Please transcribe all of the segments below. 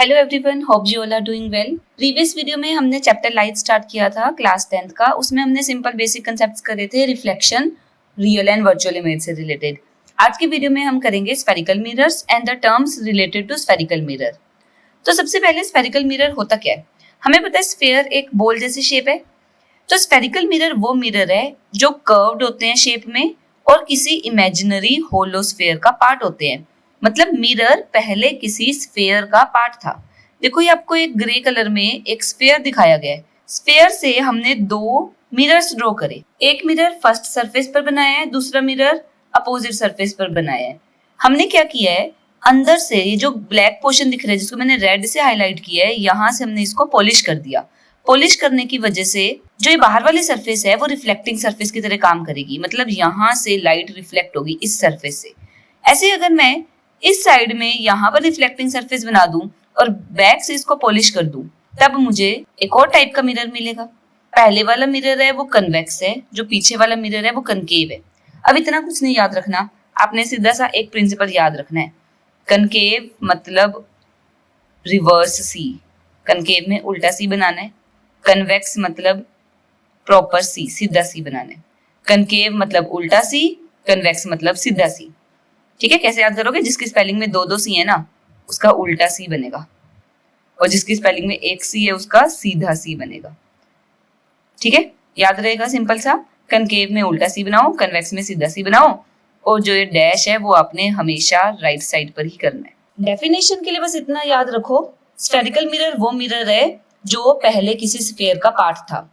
Hello everyone, hope you all are doing well. Previous video में हमने chapter light start किया था class 10th का। उसमें हमने सिंपल बेसिक कंसेप्ट्स करे थे reflection, real and virtual image से रिलेटेड। आज की वीडियो में हम करेंगे spherical mirrors and the terms related to spherical mirror. तो सबसे पहले स्फेरिकल मिरर होता क्या है? हमें पता है स्फेयर एक बॉल जैसी शेप है। तो स्फेरिकल मिरर वो मिरर है जो कर्व्ड होते हैं शेप में और किसी इमेजिनरी होलो स्फेयर का पार्ट होते हैं। मतलब मिरर पहले किसी स्फेयर का पार्ट था। देखो, ये आपको एक ग्रे कलर में एक स्फेयर दिखाया गया है। स्फेयर से हमने दो मिरर्स ड्रॉ करे। एक मिरर फर्स्ट सरफेस पर बनाया है, दूसरा मिरर अपोजिट सरफेस पर बनाया है। हमने क्या किया है, अंदर से ये जो ब्लैक पोर्शन दिख रहा है जिसको मैंने रेड से हाईलाइट किया है, यहाँ से हमने इसको पॉलिश कर दिया। पॉलिश करने की वजह से जो ये बाहर वाली सरफेस है वो रिफ्लेक्टिंग सरफेस की तरह काम करेगी। मतलब यहाँ से लाइट रिफ्लेक्ट होगी इस सरफेस से। ऐसे अगर मैं इस साइड में यहाँ पर रिफ्लेक्टिंग सरफेस बना दूं और बैक से इसको पॉलिश कर दूं, तब मुझे एक और टाइप का मिरर मिलेगा। पहले वाला मिरर है वो कन्वेक्स है, जो पीछे वाला मिरर है वो कनकेव है। अब इतना कुछ नहीं याद रखना, आपने सीधा सा एक प्रिंसिपल याद रखना है। कनकेव मतलब रिवर्स सी, कनकेव में उल्टा सी बनाना है। कन्वेक्स मतलब प्रॉपर सी, सीधा सी बनाना है। कनकेव मतलब उल्टा सी, कन्वेक्स मतलब सीधा सी। ठीक है, कैसे याद करोगे? जिसकी स्पेलिंग में दो सी है ना, उसका उल्टा सी बनेगा, और जिसकी स्पेलिंग में एक सी है उसका सीधा सी बनेगा। ठीक है, याद रहेगा सिंपल सा। कनकेव में उल्टा सी बनाओ, कन्वेक्स में सीधा सी बनाओ, और जो ये डैश है वो आपने हमेशा राइट साइड पर ही करना है। डेफिनेशन के लिए बस इतना याद रखो, स्फेरिकल मिरर वो मिरर है जो पहले किसी स्फेयर का पार्ट था।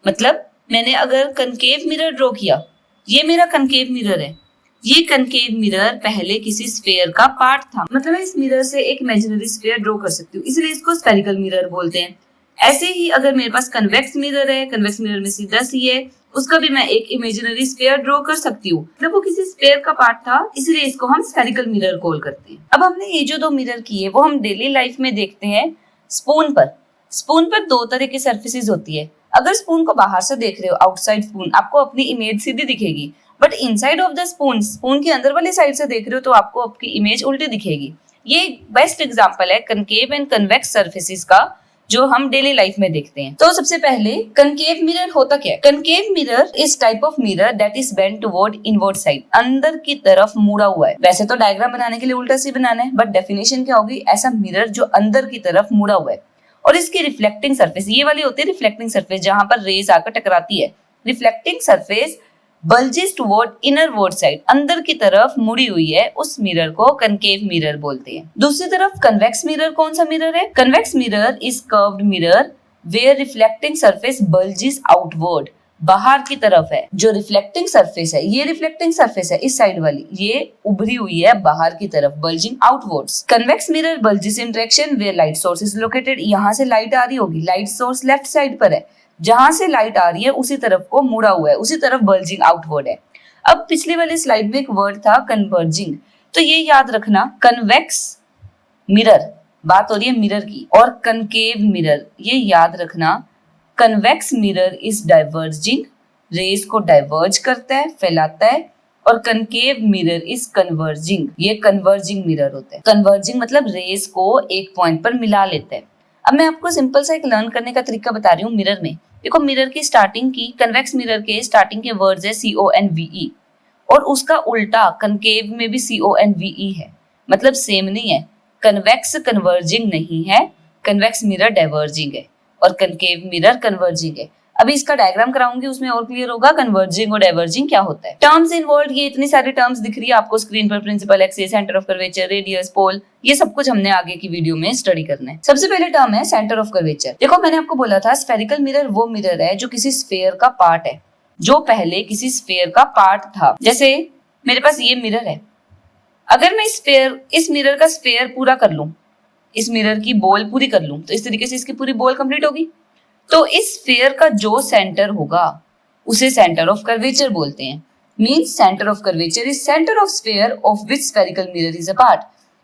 मतलब मैंने अगर कनकेव मिरर ड्रॉ किया, ये मेरा कनकेव मिरर है, ये कनकेव मिरर पहले किसी स्फेयर का पार्ट था। मतलब इस मिरर से एक इमेजिनरी स्फेयर ड्रॉ कर सकती हूँ, इसलिए इसको स्फेरिकल मिरर बोलते हैं। ऐसे ही अगर मेरे पास कन्वेक्स मिरर है, कन्वेक्स मिरर में सीधा सी है, उसका भी मैं एक इमेजिनरी स्फेयर ड्रॉ कर सकती हूँ। मतलब वो किसी स्फेयर का पार्ट था, इसलिए इसको हम स्फेरिकल मिरर कॉल करते हैं। अब हमने ये जो दो मिरर किए वो हम डेली लाइफ में देखते हैं स्पून पर। स्पून पर दो तरह की सर्फेसिस होती है। अगर स्पून को बाहर से देख रहे हो, आउटसाइड स्पून, आपको अपनी इमेज सीधी दिखेगी, but inside of the spoon, spoon की अंदर वाली साइड से देख रहे हो तो आपको आपकी इमेज उल्टी दिखेगी। ये बेस्ट एग्जांपल है कनकेव एंड कन्वेक्स सर्फेसिस का, जो हम डेली लाइफ में देखते हैं। तो सबसे पहले कनकेव मिरर होता क्या है? Concave mirror is type of mirror that is bent toward inward side, अंदर की तरफ मुड़ा हुआ है। वैसे तो डायग्राम बनाने के लिए उल्टा सी बनाना है, बट डेफिनेशन क्या होगी? ऐसा मिरर जो अंदर की तरफ मुड़ा हुआ है, और इसकी रिफ्लेक्टिंग सरफेस ये वाली होती है। रिफ्लेक्टिंग सरफेस जहां पर रेज आकर टकराती है, reflecting surface bulges toward inward side, अंदर की तरफ मुड़ी हुई है, उस मिरर को कनकेव मिरर बोलते हैं। दूसरी तरफ कन्वेक्स मिरर कौन सा मिरर है? Convex mirror is curved mirror where reflecting surface bulges outward, बाहर की तरफ है। जो रिफ्लेक्टिंग सरफेस है, ये रिफ्लेक्टिंग सरफेस है इस साइड वाली, ये उभरी हुई है बाहर की तरफ, bulging outwards. Convex mirror bulges in direction where light source is located, यहाँ से लाइट आ रही होगी, लाइट सोर्स लेफ्ट साइड पर है, जहां से लाइट आ रही है उसी तरफ को मुड़ा हुआ है, उसी तरफ बल्जिंग आउटवर्ड है। अब पिछले वाले स्लाइड में एक वर्ड था कन्वर्जिंग, तो ये याद रखना, कन्वेक्स मिरर, बात हो रही है मिरर की, और कनकेव मिरर, ये याद रखना, convex mirror is diverging, rays को डाइवर्ज करता है, फैलाता है, और कनकेव मिरर इज कन्वर्जिंग, ये कन्वर्जिंग मिरर होता है। कन्वर्जिंग मतलब रेज को एक पॉइंट पर मिला लेता है। अब मैं आपको सिंपल सा एक लर्न करने का तरीका बता रही हूँ मिरर में। देखो, मिरर की स्टार्टिंग की, कन्वेक्स मिरर के स्टार्टिंग के वर्ड्स है CONVE, और उसका उल्टा कनकेव में भी CONVE है, मतलब सेम नहीं है। कन्वेक्स कन्वर्जिंग नहीं है, कन्वेक्स मिरर डाइवर्जिंग है, और कनकेव मिरर कन्वर्जिंग है। अभी इसका डायग्राम कराऊंगी, उसमें और क्लियर होगा कन्वर्जिंग और डाइवर्जिंग क्या होता है। टर्म्स इन्वॉल्व, ये इतनी सारी टर्म्स दिख रही है आपको स्क्रीन पर, principal axis, centre of curvature, radius, pole, ये सब कुछ हमने आगे की वीडियो में स्टडी करना है। सबसे पहले टर्म है सेंटर ऑफ कर्वेचर। देखो, मैंने आपको बोला था स्फेरिकल मिरर वो मिरर है जो किसी स्फेयर का पार्ट है, जो पहले किसी स्फेयर का पार्ट था। जैसे मेरे पास ये मिरर है, अगर मैं इस मिरर का स्फेयर पूरा कर लूं, इस मिरर की बॉल पूरी कर लूं, तो इस तरीके से इसकी पूरी बॉल कंप्लीट होगी। तो इस स्फीयर का जो सेंटर होगा उसे सेंटर ऑफ कर्वेचर बोलते हैं। Means centre of curvature is centre of sphere of which spherical mirror is a part.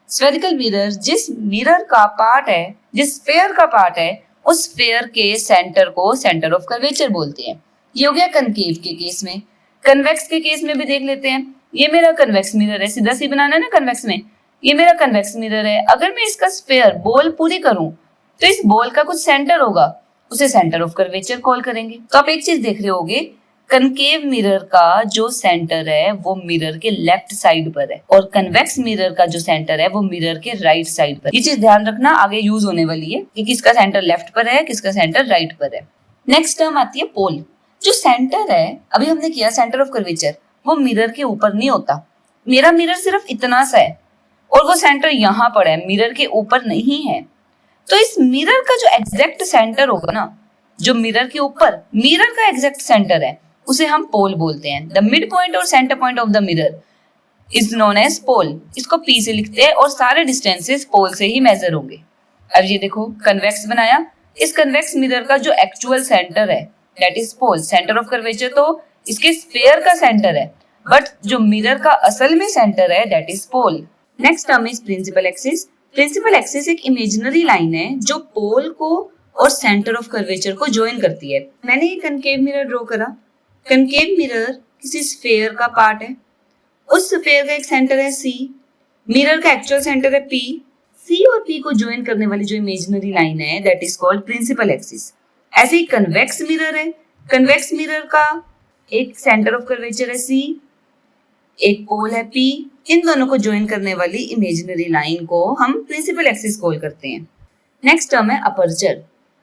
Spherical mirror जिस मिरर का पार्ट है, जिस स्फीयर का पार्ट है, उस स्फीयर के सेंटर को सेंटर ऑफ कर्वेचर बोलते हैं। ये हो गया कनकेव के केस में। कन्वेक्स के केस में भी देख लेते हैं। ये मेरा कन्वेक्स मिरर है, सीधा सी बनाना है ना कन्वेक्स में, ये मेरा कन्वेक्स मिरर है। अगर मैं इसका स्फीयर बॉल पूरी करूं तो इस बॉल का कुछ सेंटर होगा, उसे सेंटर ऑफ कर्वेचर कॉल करेंगे। तो आप एक चीज देख रहे होगे, कनकेव मिरर का जो सेंटर है वो मिरर के लेफ्ट साइड पर है और कन्वेक्स मिरर का जो सेंटर है वो मिरर के राइट साइड पर। ये चीज ध्यान रखना, आगे यूज होने वाली है कि किसका सेंटर लेफ्ट पर है, किसका सेंटर राइट पर है। नेक्स्ट टर्म आती है पोल। जो सेंटर है, अभी हमने किया सेंटर ऑफ कर्वेचर, वो मिरर के ऊपर नहीं होता। मेरा मिरर सिर्फ इतना सा है और वो सेंटर यहाँ पर है, मिरर के ऊपर नहीं है। तो इस मिरर का जो एग्जैक्ट सेंटर होगा ना, जो मिरर के ऊपर मिरर का एग्जैक्ट सेंटर है, उसे हम पोल बोलते हैं। द मिड पॉइंट और centre point of the mirror is known as pole. इसको पी से लिखते हैं और सारे डिस्टेंसेस पोल से ही मेजर होंगे। अब ये देखो, कन्वेक्स बनाया, इस कन्वेक्स मिरर का जो एक्चुअल सेंटर है that is pole. Center of curvature तो इसके स्फीयर का सेंटर है, बट जो मिरर का असल में सेंटर है that is pole. Next term is principal axis. Principal axis एक इमेजिनरी लाइन है जो पोल को और सेंटर ऑफ कर्वेचर को ज्वाइन करती है। मैंने ये कनकेव मिरर ड्रॉ करा। कनकेव मिरर किसी स्फीयर का पार्ट है, उस स्फीयर का एक सेंटर है C, मिरर का एक्चुअल सेंटर है P। C और P को ज्वाइन करने वाली जो इमेजिनरी लाइन है that is called principal axis. ऐसे ही कन्वेक्स मिरर है, कन्वेक्स मिरर का एक सेंटर ऑफ कर्वेचर है C, एक पोल है P। इन दोनों को ज्वाइन करने वाली इमेजिनरी लाइन को हम प्रिंसिपल एक्सिस कॉल करते हैं। नेक्स्ट टर्म है अपर्चर।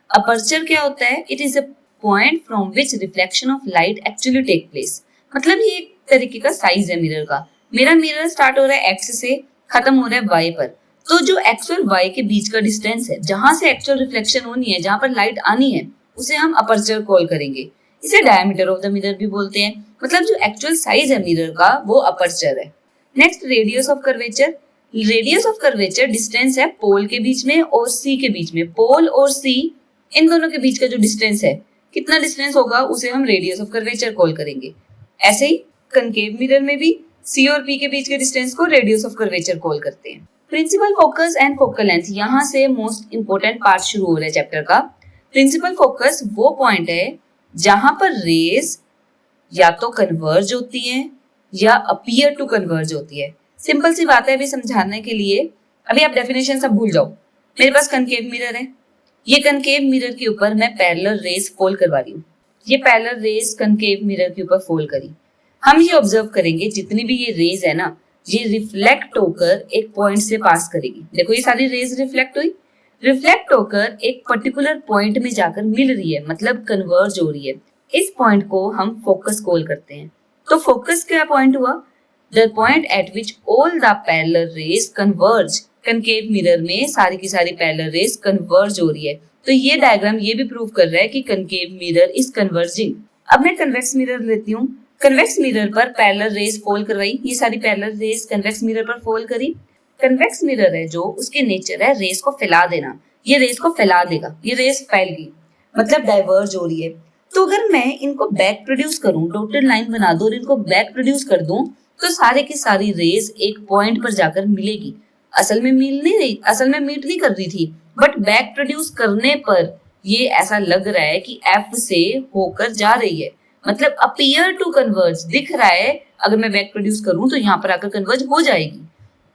अपर्चर क्या होता है? It is a point from which reflection of light actually take place. मतलब ये एक तरीके का साइज है मिरर का। मेरा मिरर स्टार्ट हो रहा है X से, खत्म हो रहा है Y पर। तो जो X और Y के बीच का डिस्टेंस है, जहां से एक्चुअल रिफ्लेक्शन होनी है, जहां पर लाइट आनी है, उसे हम अपर्चर कॉल करेंगे। इसे डायमीटर ऑफ द मिरर भी बोलते हैं। मतलब जो एक्चुअल साइज है मिरर का वो अपर्चर है। Next radius of curvature. Radius of curvature distance है पोल के बीच में और C के बीच में। पोल और C इन दोनों के बीच का जो डिस्टेंस है, कितना डिस्टेंस होगा, उसे हम रेडियस ऑफ कर्वेचर कॉल करेंगे। ऐसे ही कनकेव मिरर में भी C और P के बीच के डिस्टेंस को रेडियस ऑफ कर्वेचर कॉल करते हैं। Principal focus and focal length, यहाँ से मोस्ट इंपोर्टेंट पार्ट शुरू हो रहा है चैप्टर का। प्रिंसिपल फोकस वो पॉइंट है जहां पर रेज या तो कन्वर्ज होती हैं या अपीयर टू कन्वर्ज होती है। सिंपल सी बात है अभी समझाने के लिए। अभी आप डेफिनेशन सब भूल जाओ। मेरे पास कनकेव मिरर है, ये कनकेव मिरर के ऊपर मैं पैरेलल रेज फॉल करवा रही हूँ। ये पैरेलल रेज कनकेव मिरर के ऊपर फॉल करी। हम ये ऑब्जर्व करेंगे जितनी भी ये रेज है ना, ये रिफ्लेक्ट होकर एक पॉइंट से पास करेगी। देखो ये सारी रेज रिफ्लेक्ट हुई, रिफ्लेक्ट होकर एक पर्टिकुलर पॉइंट में जाकर मिल रही है, मतलब कन्वर्ज हो रही है। इस पॉइंट को हम फोकस कॉल करते हैं। तो फोकस क्या पॉइंट हुआ? The point eight which all the parallel raise converge. Concave mirror में सारी की सारी पैरेलल रेज कन्वर्ज हो रही है। तो ये डायग्राम ये भी प्रूव कर रहा है कि कनकेव मिरर इज कन्वर्जिंग। अब मैं कन्वेक्स मिरर लेती हूँ। कन्वेक्स मिरर पर पैरेलल रेज फॉल करवाई, ये सारी पैरेलल रेज कन्वेक्स मिरर पर फॉल करी। कन्वेक्स मिरर है जो, उसके नेचर है रेज को फैला देना। ये रेज को फैला देगा, ये रेज फैल गई मतलब डाइवर्ज हो रही है। तो अगर मैं इनको बैक प्रोड्यूस करूं, डॉटेड लाइन बना दूं और इनको बैक प्रोड्यूस कर दूं, तो सारे की सारी रेज एक पॉइंट पर जाकर मिलेगी। असल में मिल नहीं रही, असल में मीट नहीं कर रही थी, बट बैक प्रोड्यूस करने पर ये ऐसा लग रहा है कि F से होकर जा रही है, मतलब अपीयर टू कन्वर्ज दिख रहा है। अगर मैं बैक प्रोड्यूस करूं तो यहाँ पर आकर कन्वर्ज हो जाएगी।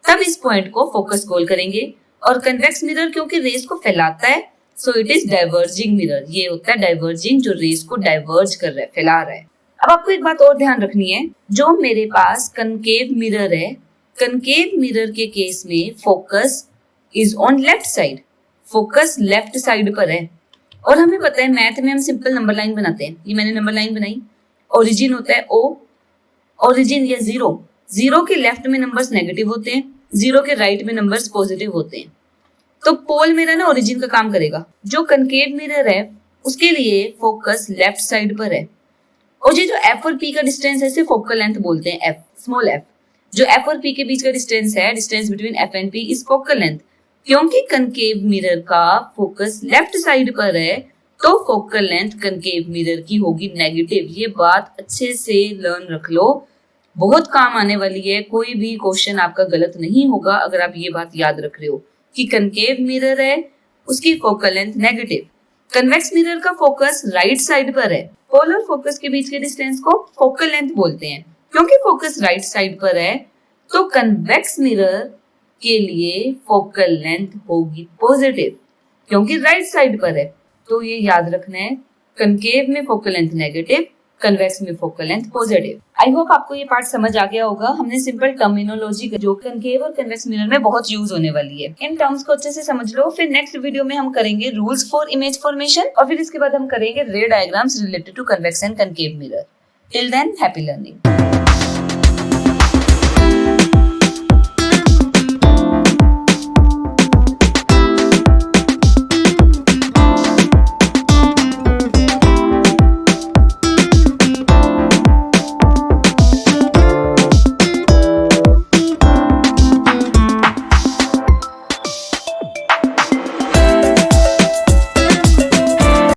तब इस पॉइंट को फोकस कॉल करेंगे। और कन्वेक्स मिरर क्योंकि रेज को फैलाता है, so it is diverging mirror. ये होता है डाइवर्जिंग, जो रेज को डाइवर्ज कर रहा है, फैला रहा है। अब आपको एक बात और ध्यान रखनी है, जो मेरे पास कनकेव मिरर है, कनकेव मिरर के केस में focus is on left side. Focus left side पर है। और हमें पता है मैथ में हम सिंपल नंबर लाइन बनाते हैं। ये मैंने नंबर लाइन बनाई। ओरिजिन होता है O, ओरिजिन या जीरो। जीरो के लेफ्ट में नंबर्स नेगेटिव होते हैं, जीरो के राइट में नंबर्स पॉजिटिव होते हैं। तो पोल मेरा ना ओरिजिन का काम करेगा। जो कनकेव मिरर है उसके लिए फोकस लेफ्ट साइड पर है। और ये जो F और P का डिस्टेंस है इसे फोकल लेंथ बोलते हैं, F, स्मॉल f। जो F और P के बीच का डिस्टेंस है, distance between F and P is focal length. क्योंकि कनकेव मिरर का फोकस लेफ्ट साइड पर है, तो फोकल लेंथ कनकेव मिरर की होगी नेगेटिव। ये बात अच्छे से लर्न रख लो, बहुत काम आने वाली है। कोई भी क्वेश्चन आपका गलत नहीं होगा अगर आप ये बात याद रख रहे हो कि कनकेव मिरर है, उसकी focal length negative. Convex mirror का फोकस राइट साइड पर है। पोलर फोकस के बीच के डिस्टेंस को फोकल लेंथ बोलते हैं। क्योंकि फोकस राइट साइड पर है, तो कन्वेक्स मिरर के लिए फोकल लेंथ होगी पॉजिटिव, क्योंकि राइट साइड पर है। तो ये याद रखना है, कनकेव में फोकल लेंथ नेगेटिव, कन्वेक्स में focal length positive. I hope आपको ये पार्ट समझ आ गया होगा। हमने सिंपल टर्मिनोलॉजी जो कनकेव और कन्वेक्स मिरर में बहुत यूज होने वाली है, इन टर्म्स को अच्छे से समझ लो। फिर नेक्स्ट वीडियो में हम करेंगे रूल्स फॉर इमेज फॉर्मेशन, और फिर इसके बाद हम करेंगे ray diagrams related to convex and concave mirror. Till then, happy learning.